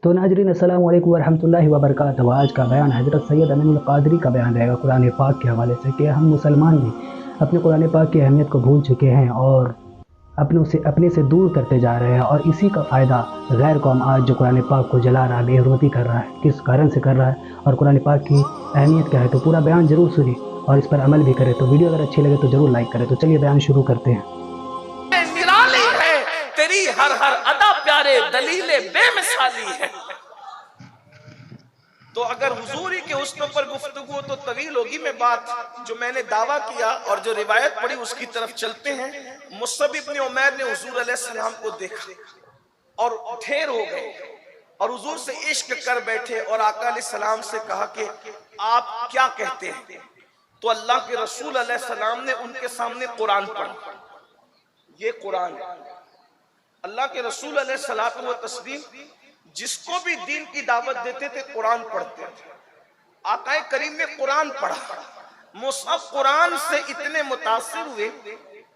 تو ناظرین السلام علیکم ورحمۃ اللہ وبرکاتہ۔ آج کا بیان حضرت سید امین القادری کا بیان رہے گا قرآن پاک کے حوالے سے کہ ہم مسلمان بھی اپنے قرآن پاک کی اہمیت کو بھول چکے ہیں اور اپنے سے دور کرتے جا رہے ہیں، اور اسی کا فائدہ غیر قوم آج جو قرآن پاک کو جلا رہا ہے، بے حرمتی کر رہا ہے، کس کارن سے کر رہا ہے اور قرآن پاک کی اہمیت کیا ہے۔ تو پورا بیان ضرور سنیں اور اس پر عمل بھی کریں۔ تو ویڈیو اگر اچھی لگے تو ضرور لائک کریں۔ تو چلیے بیان شروع کرتے ہیں۔ نرالی ہے تیری ہر ادا پیارے، دلیل بے مثالی ہے۔ تو اگر حضوری کے حسن پر گفتگو تو طویل ہوگی، میں بات جو میں نے دعویٰ کیا اور جو روایت پڑھی اس کی طرف چلتے ہیں۔ مصعب ابن عمیر نے حضور علیہ السلام کو دیکھا اور ڈھیر ہو گئے اور حضور سے عشق کر بیٹھے اور آقا علیہ السلام سے کہا کہ آپ کیا کہتے ہیں؟ تو اللہ کے رسول علیہ السلام نے ان کے سامنے قرآن پڑھا۔ یہ قرآن اللہ کے رسول علیہ السلام جس کو بھی دین کی دعوت دیتے تھے قرآن پڑھتے تھے۔ آقا کریم نے قرآن پڑھا۔ مصعب قرآن سے اتنے متاثر ہوئے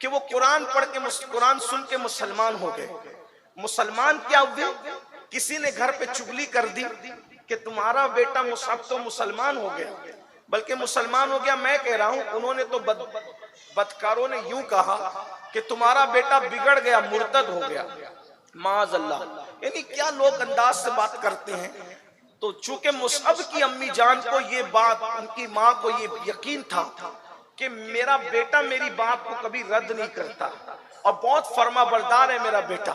کہ وہ قرآن پڑھ کے قرآن سن کے مسلمان ہو گئے۔ مسلمان کیا ہوئے؟ کسی نے گھر پہ چغلی کر دی کہ تمہارا بیٹا مصعب تو مسلمان ہو گیا، بلکہ مسلمان ہو گیا میں کہہ رہا ہوں، انہوں نے تو بدکاروں نے یوں کہا کہ تمہارا بیٹا بگڑ گیا، مرتد ہو گیا، معاذ اللہ۔ یعنی کیا لوگ انداز سے بات کرتے ہیں۔ تو چونکہ مصعب کی امی جان کو یہ بات، ان کی ماں کو یہ یقین تھا کہ میرا بیٹا میری بات کو کبھی رد نہیں کرتا اور بہت فرما بردار ہے میرا بیٹا،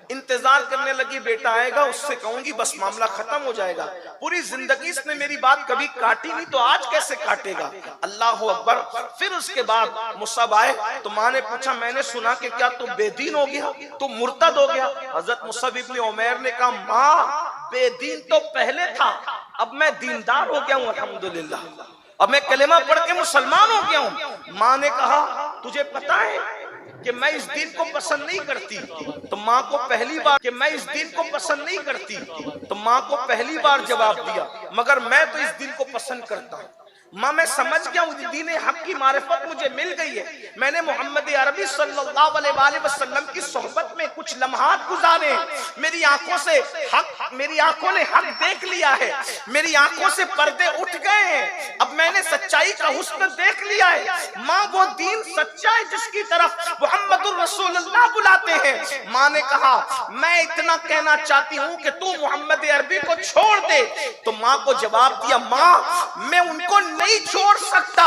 انتظار کرنے لگی بیٹا آئے گا، اس سے کہوں گی بس معاملہ ختم ہو جائے گا۔ پوری زندگی اس نے میری بات کبھی کاٹی نہیں تو آج کیسے کاٹے گا؟ اللہ اکبر۔ پھر اس کے بعد مصعب آئے تو ماں نے پوچھا میں نے سنا کہ کیا تو بے دین ہو گیا، تو مرتد ہو گیا؟ حضرت مصعب ابن عمیر نے کہا ماں بے دین تو پہلے تھا، اب میں دیندار ہو گیا ہوں الحمدللہ، اب میں کلمہ پڑھ کے مسلمان ہو گیا ہوں۔ ماں نے کہا تجھے پتا ہے کہ میں اس دین کو پسند نہیں کرتی؟ تو ماں کو پہلی بار کہ میں اس دین کو پسند نہیں کرتی، تو ماں کو پہلی بار جواب دیا مگر میں تو اس دین کو پسند کرتا ہوں۔ ماں میں سمجھ گیا ہوں دین حق کی معرفت مجھے مل گئی ہے، میں نے محمد عربی صلی اللہ علیہ وآلہ وسلم کی صحبت میں کچھ لمحات گزارے، میری آنکھوں نے حق دیکھ لیا ہے، میری آنکھوں سے پردے اٹھ گئے ہیں، اب میں نے سچائی کا حسن دیکھ لیا ہے۔ ماں وہ دین سچا ہے جس کی طرف محمد الرسول اللہ بلاتے ہیں۔ ماں نے کہا میں اتنا کہنا چاہتی ہوں کہ تو محمد عربی کو چھوڑ دے۔ تو ماں کو جواب دیا ماں میں ان کو نہیں چھوڑ سکتا۔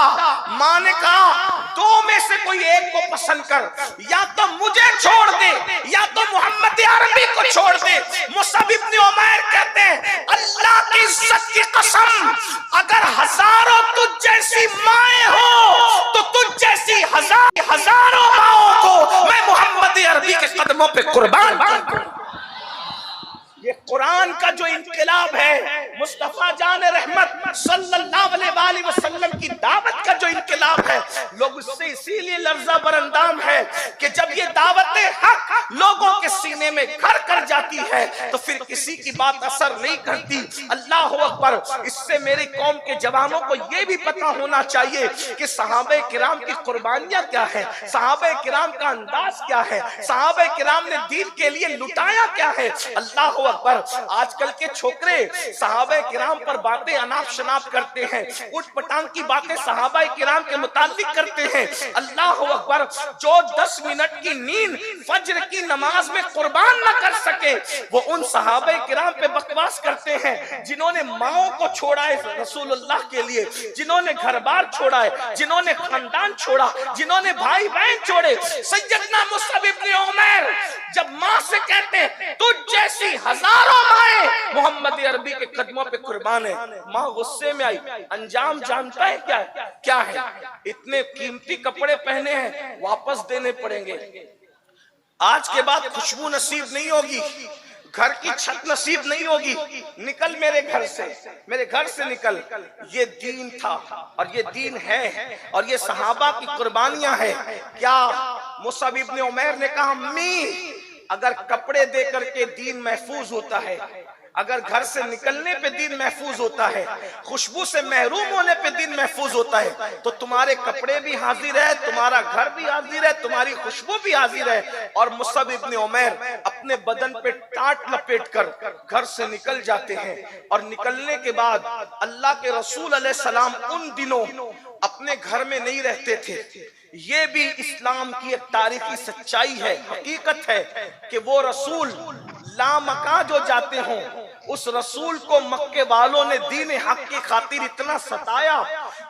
ماں نے کہا دو میں سے کوئی ایک کو پسند کر، یا تو مجھے چھوڑ دے یا تو محمد عربی کو چھوڑ دے۔ مصعب ابن عمیر کہتے ہیں اللہ کی عزت کی قسم اگر ہزاروں تجھ جیسی مائیں ہو تو تجھ جیسی ہزاروں ماؤں کو میں محمد عربی کے قدموں پہ قربان کروں۔ یہ قرآن کا جو انقلاب ہے، مصطفیٰ جان رحمت صلی اللہ علیہ وآلہ وسلم کی دعوت کا جو انقلاب ہے، لوگ اس سے اسی لیے لرزہ برندام ہے کہ جب یہ دعوت حق لوگوں کے سینے میں گھر کر جاتی ہے تو پھر کسی کی بات اثر نہیں کرتی۔ اللہ اکبر۔ اس سے میری قوم کے جوانوں کو یہ بھی پتا ہونا چاہیے کہ صحابہ کرام کی قربانیاں کیا ہے، صحابہ کرام کا انداز کیا ہے، صحابہ کرام نے دین کے لیے لٹایا کیا ہے۔ اللہ اکبر۔ آج کل کے چھوکرے صحابہ کرام پر باتیں اناپ شناپ کرتے ہیں، اٹھ پٹانگ کی باتیں صحابہ کرام کے متعلق کرتے ہیں۔ اللہ اکبر۔ جو 10 منٹ کی نیند فجر کی نماز میں قربان نہ کر سکے وہ ان صحابہ کرام پہ بکواس کرتے ہیں جنہوں نے ماؤں کو چھوڑا ہے رسول اللہ کے لیے، جنہوں نے گھر بار چھوڑا ہے، جنہوں نے خاندان چھوڑا، جنہوں نے بھائی بہن چھوڑے۔ سیدنا مصعب ابن عمیر جب ماں سے کہتے ہیں تجھ جیسی ہزاروں مائیں محمد عربی کے قدموں پہ قربان ہے، ماں غصے میں آئی۔ انجام جانتا ہے کیا ہے؟ اتنے قیمتی کپڑے پہنے ہیں واپس دینے پڑیں گے، آج کے بعد خوشبو نصیب نہیں ہوگی، گھر کی چھت نصیب نہیں ہوگی، نکل میرے گھر سے نکل۔ یہ دین تھا اور یہ دین ہے اور یہ صحابہ کی قربانیاں ہیں۔ کیا مصعب ابن عمیر نے کہا امی اگر کپڑے دے کر کے دین محفوظ ہوتا ہے، اگر گھر سے نکلنے پہ دین محفوظ ہوتا ہے، خوشبو سے محروم ہونے پہ دین محفوظ ہوتا ہے، تو تمہارے کپڑے بھی حاضر ہے، تمہارا گھر بھی حاضر ہے، تمہاری خوشبو بھی حاضر ہے۔ اور مصعب ابن عمیر اپنے بدن پہ ٹاٹ لپیٹ کر گھر سے نکل جاتے ہیں، اور نکلنے کے بعد اللہ کے رسول علیہ السلام ان دنوں اپنے گھر میں نہیں رہتے تھے۔ یہ بھی اسلام کی ایک تاریخی سچائی ہے، حقیقت ہے کہ وہ رسول لامکاں جو جاتے ہوں، اس رسول کو مکے والوں نے دین حق کی خاطر اتنا ستایا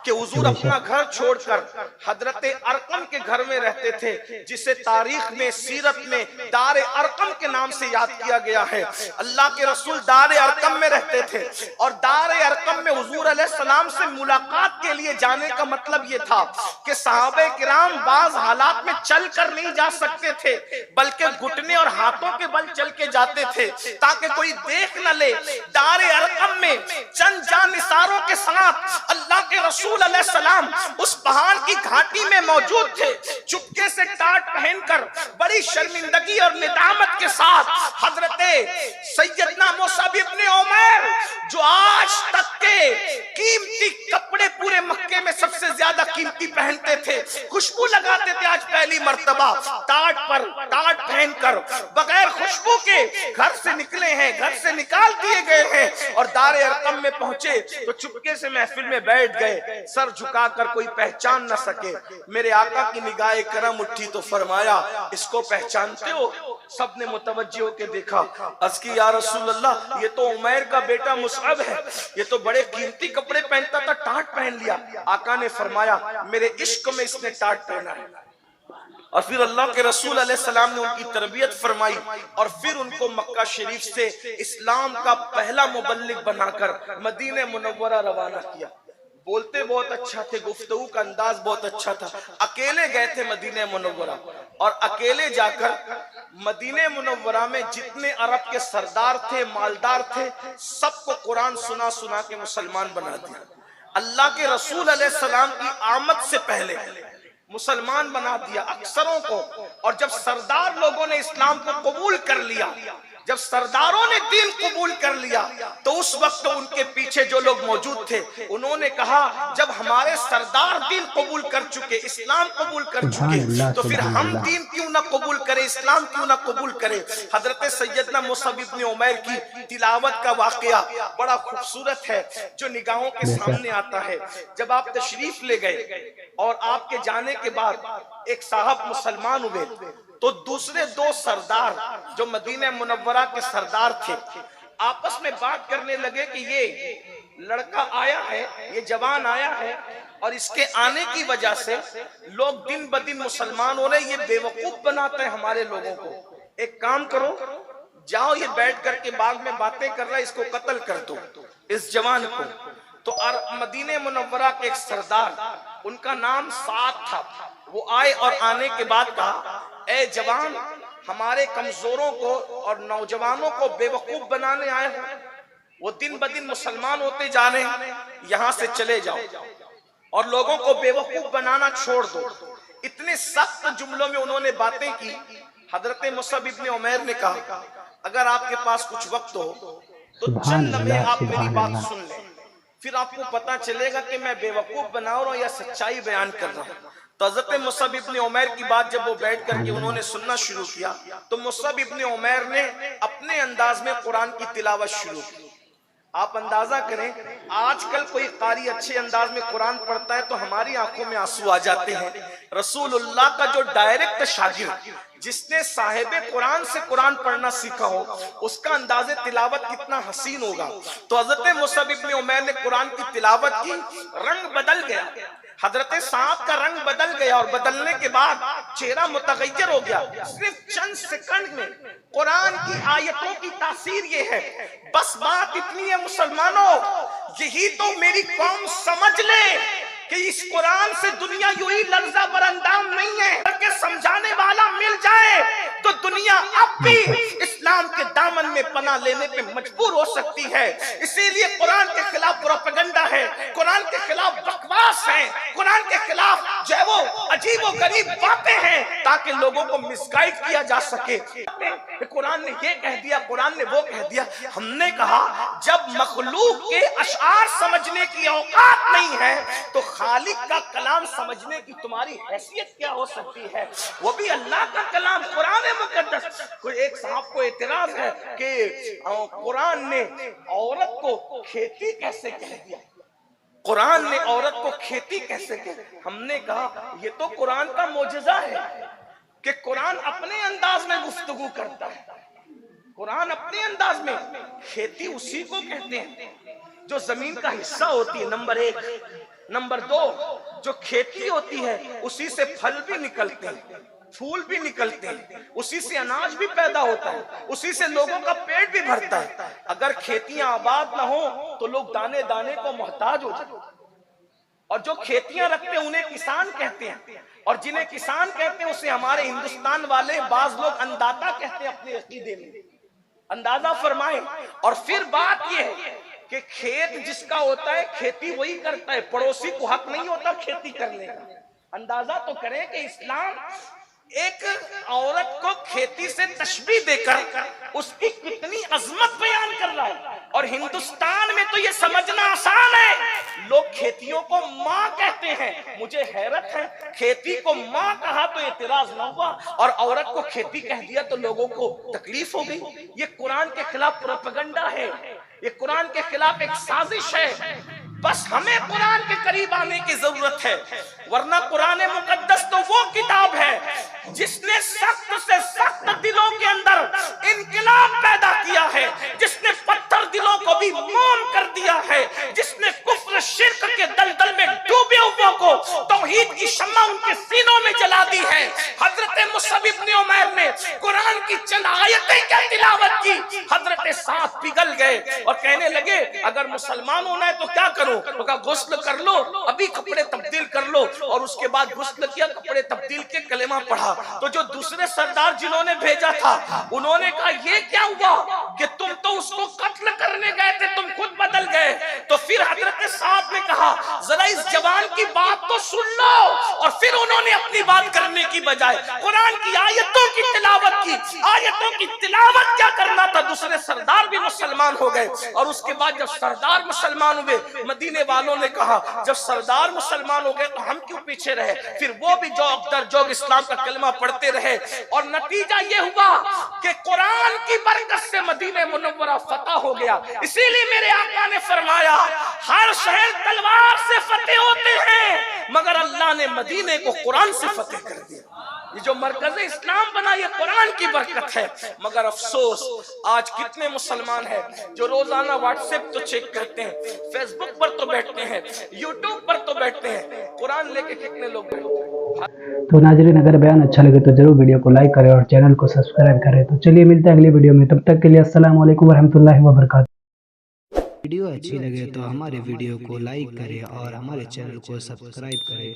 کہ حضور اپنا گھر چھوڑ کر حضرت ارقم کے گھر میں رہتے تھے، جسے تاریخ میں سیرت میں دار ارقم کے نام سے یاد کیا گیا ہے۔ اللہ کے رسول دار ارقم میں رہتے تھے، اور دار ارقم میں حضور علیہ السلام سے ملاقات کے لیے جانے کا مطلب یہ تھا کہ صحابہ کرام بعض حالات میں چل کر نہیں جا سکتے تھے، بلکہ گھٹنے اور ہاتھوں کے بل چل کے جاتے تھے تاکہ کوئی دیکھ نہ لے۔ دار ارقم میں چند جانثاروں کے ساتھ اللہ کے رسول علیہ السلام اس پہاڑ کی گھاٹی میں موجود تھے، چپکے سے ٹاٹ پہن کر بڑی شرمندگی اور ندامت کے ساتھ حضرت سیدنا مصعب ابن عمیر، جو آج تک کے قیمتی کپڑے پورے مکے میں سب سے زیادہ قیمتی پہنتے تھے، خوشبو لگاتے تھے، آج پہلی مرتبہ ٹاٹ پہن کر بغیر خوشبو کے گھر سے نکلے ہیں، گھر سے نکال دیے گئے ہیں، اور دار ارقم میں پہنچے تو چپکے سے محفل میں بیٹھ گئے، سر جھکا کر کوئی پہچان نہ سکے۔ میرے آقا کی نگاہ کرم اٹھی تو فرمایا، اس کو پہچانتے ہو؟ سب نے متوجہ ہو کے دیکھا، عرض کی یا رسول اللہ یہ تو عمیر کا بیٹا مصعب ہے، یہ تو بڑے قیمتی کپڑے پہنتا تھا، ٹاٹ پہن لیا۔ آقا نے فرمایا میرے عشق میں اس نے ٹاٹ پہنا ہے۔ اور پھر اللہ کے رسول علیہ السلام نے ان کی تربیت فرمائی، اور پھر ان کو مکہ شریف سے اسلام کا پہلا مبلغ بنا کر مدینہ منورہ روانہ کیا۔ بولتے بہت اچھا تھے، گفتگو کا انداز بہت اچھا تھا۔ اکیلے گئے تھے مدینہ منورہ، اور اکیلے جا کر مدینہ منورہ میں جتنے عرب کے سردار تھے، مالدار تھے، سب کو قرآن سنا سنا کے مسلمان بنا دیا۔ اللہ کے رسول علیہ السلام کی آمد سے پہلے مسلمان بنا دیا اکثروں کو، اور جب سردار لوگوں نے اسلام کو قبول کر لیا، جب سرداروں نے دین قبول کر لیا، تو اس وقت ان کے پیچھے جو لوگ موجود تھے انہوں نے کہا جب ہمارے سردار دین قبول کر چکے، اسلام قبول کر چکے، تو پھر ہم دین کیوں نہ قبول کریں، اسلام کیوں نہ قبول کریں۔ حضرت سیدنا مصعب ابن عمیر کی تلاوت کا واقعہ بڑا خوبصورت ہے جو نگاہوں کے سامنے آتا ہے۔ جب آپ تشریف لے گئے اور آپ کے جانے کے بعد ایک صاحب مسلمان ہوئے، تو دوسرے دو سردار جو مدینہ منورہ کے سردار تھے آپس میں بات کرنے لگے کہ یہ لڑکا آیا ہے، یہ جوان آیا ہے، اور اس کے آنے کی وجہ سے لوگ دن بدن مسلمان ہو رہے، یہ بے وقوف بناتا ہے ہمارے لوگوں کو۔ ایک کام کرو، جاؤ یہ بیٹھ کر کے باغ میں باتیں کر رہا ہے، اس کو قتل کر دو، اس جوان کو۔ تو مدینہ منورہ کے ایک سردار، ان کا نام سعد تھا، وہ آئے اور آنے کے بعد کہا اے جوان، ہمارے کمزوروں کو اور نوجوانوں کو بے وقوف بنانے آئے ہو، وہ دن بدن مسلمان ہوتے جا رہے ہیں، یہاں سے چلے جاؤ اور لوگوں کو بے وقوف بنانا چھوڑ دو۔ اتنے سخت جملوں میں انہوں نے باتیں کی۔ حضرت مصعب ابن عمیر نے کہا اگر آپ کے پاس کچھ وقت ہو تو چند لمحے آپ میری بات سن لیں، پھر آپ کو پتا چلے گا کہ میں بے وقوف بنا رہا ہوں یا سچائی بیان کر رہا ہوں۔ تو حضرت مصعب ابن عمیر کی بات جب وہ بیٹھ کر کے انہوں نے سننا شروع کیا، تو مصعب ابن عمیر نے اپنے انداز میں قرآن کی تلاوت شروع کی۔ آپ اندازہ کریں آج کل کوئی قاری اچھے انداز میں قرآن پڑھتا ہے تو ہماری آنکھوں میں آنسو آ جاتے ہیں۔ رسول اللہ کا جو ڈائریکٹ شاگرد جس نے صاحب قرآن سے قرآن پڑھنا سیکھا ہو، اس کا انداز تلاوت کتنا حسین ہوگا۔ تو حضرت مصعب ابن عمیر نے قرآن کی تلاوت کی، رنگ بدل گیا، حضرت سعد کا رنگ بدل گیا، اور بدلنے کے بعد چہرہ متغیر ہو گیا۔ صرف چند سیکنڈ میں قرآن کی آیتوں کی تاثیر یہ ہے، بس بات اتنی ہے مسلمانوں، یہی تو میری قوم سمجھ لے کہ اس قرآن سے دنیا یوں ہی لرزہ براندام نہیں ہے، بلکہ سمجھانے والا مل جائے تو دنیا اب بھی اسلام کے دامن میں پناہ لینے پہ مجبور ہو سکتی ہے۔ اسی لیے قرآن کے خلاف پروپیگنڈا ہے، قرآن کے خلاف بکواس الفاظ ہیں قرآن کے خلاف جو ہے وہ عجیب و غریب باتیں ہیں تاکہ لوگوں کو مس گائیڈ کیا جا سکے. قرآن نے یہ کہہ دیا, قرآن نے وہ کہہ دیا. ہم نے کہا جب مخلوق کے اشعار سمجھنے کی اوقات نہیں ہے تو خالق کا کلام سمجھنے کی تمہاری حیثیت کیا ہو سکتی ہے, وہ بھی اللہ کا کلام قرآن مقدس. کوئی ایک صاحب کو اعتراض ہے کہ قرآن نے عورت کو کھیتی کیسے کہہ دیا, قرآن نے عورت کو کھیتی کیسے کہہ دیا. ہم نے کہا یہ تو قرآن کا معجزہ ہے کہ قرآن اپنے انداز میں گفتگو کرتا ہے. قرآن اپنے انداز میں, کھیتی اسی کو کہتے ہیں جو زمین کا حصہ ہوتی ہے, نمبر ایک. نمبر دو, جو کھیتی ہوتی ہے اسی سے پھل بھی نکلتے ہیں, پھول بھی نکلتے ہیں, اسی سے اناج بھی پیدا ہوتا ہے, اسی سے لوگوں کا پیٹ بھی بھرتا ہے. اگر کھیتیاں آباد نہ ہو تو لوگ دانے دانے کو محتاج ہو جائیں. اور جو کھیتیاں رکھتے ہیں انہیں کسان کہتے ہیں, اور جنہیں کسان کہتے ہیں اسے ہمارے ہندوستان والے بعض لوگ انداتا کہتے ہیں اپنے عقیدے میں. اندازہ فرمائیں. اور پھر بات یہ ہے کہ کھیت جس کا ہوتا ہے کھیتی وہی کرتا ہے, پڑوسی کو حق نہیں ہوتا کھیتی کرنے کا. اندازہ تو کریں کہ اسلام ایک عورت کو کھیتی سے تشبیہ دے کر اس کی کتنی عظمت بیان کر رہا ہے. اور ہندوستان میں تو یہ سمجھنا آسان ہے, لوگ کھیتیوں کو ماں کہتے ہیں. مجھے حیرت ہے, کھیتی کو ماں کہا تو اعتراض نہ ہوا, اور عورت کو کھیتی کہہ دیا تو لوگوں کو تکلیف ہو گئی. یہ قرآن کے خلاف پروپیگنڈا ہے, یہ قرآن کے خلاف ایک سازش ہے. بس ہمیں قرآن کے قریب آنے کی ضرورت ہے, ورنہ قرآن مقدس تو وہ کتاب ہے جس نے سخت سے سخت دلوں کے اندر انقلاب پیدا کیا ہے, جس نے پتھر دلوں کو بھی موم کر دیا ہے, جس نے کفر شرک کے دلدل میں ڈوبے ہوئے کو توحید کی شمع ان کے سینوں میں جلا دی ہے. حضرت مصعب ابن عمیر نے قرآن کی چند آیتیں کی تلاوت کی, حضرت ساتھ پگھل گئے اور کہنے لگے اگر مسلمان ہونا ہے تو کیا کروں؟ وہ کہا غسل کر لو, ابھی کپڑے تبدیل کر لو. اور اس کے بعد غسل کیا, کپڑے تبدیل کے کلمہ پڑھا. تو جو دوسرے سردار جنہوں نے بھیجا تھا انہوں نے کہا یہ کیا ہوا کہ تم تو اس کو قتل کرنے گئے تھے, تم خود بدل گئے. تو پھر حضرت صاحب نے کہا ذرا اس جوان کی بات تو سن لو, اور پھر انہوں نے اپنی بات کرنے کی بجائے قرآن کی آیتوں کی تلاوت کی. آیتوں کی تلاوت کیا کرنا تھا, دوسرے سردار بھی مسلمان ہو گئے. اور اس کے بعد جب سردار مسلمان ہوئے, مدینے والوں نے کہا جب سردار مسلمان ہو گئے تو ہم کیوں پیچھے رہے, پھر وہ بھی جوگ در جوگ اسلام کا کلمہ پڑھتے رہے. اور نتیجہ یہ ہوا کہ قرآن کی برکت سے مدینہ منورہ فتح ہو گیا. اسی لیے میرے آقا نے فرمایا ہر شہر تلوار سے فتح ہوتے ہیں مگر اللہ نے مدینے کو قرآن سے فتح کر دیا. یہ جو مرکز اسلام بنا یہ قرآن کی برکت ہے. مگر افسوس آج کتنے مسلمان ہیں جو روزانہ واٹس ایپ تو چیک کرتے ہیں, فیس بک پر تو بیٹھتے ہیں, یوٹیوب پر تو بیٹھتے ہیں, قرآن لے کے کتنے لوگ بیٹھتے ہیں. تو ناظرین اگر بیان اچھا لگے تو ضرور ویڈیو کو لائک کریں اور چینل کو سبسکرائب کریں. تو چلیے ملتے ہیں اگلی ویڈیو میں, تب تک کے لیے السلام علیکم ورحمۃ اللہ وبرکاتہ. ویڈیو اچھی لگے تو ہمارے ویڈیو کو لائک کریں اور ہمارے چینل کو سبسکرائب کریں.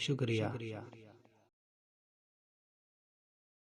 شکریہ.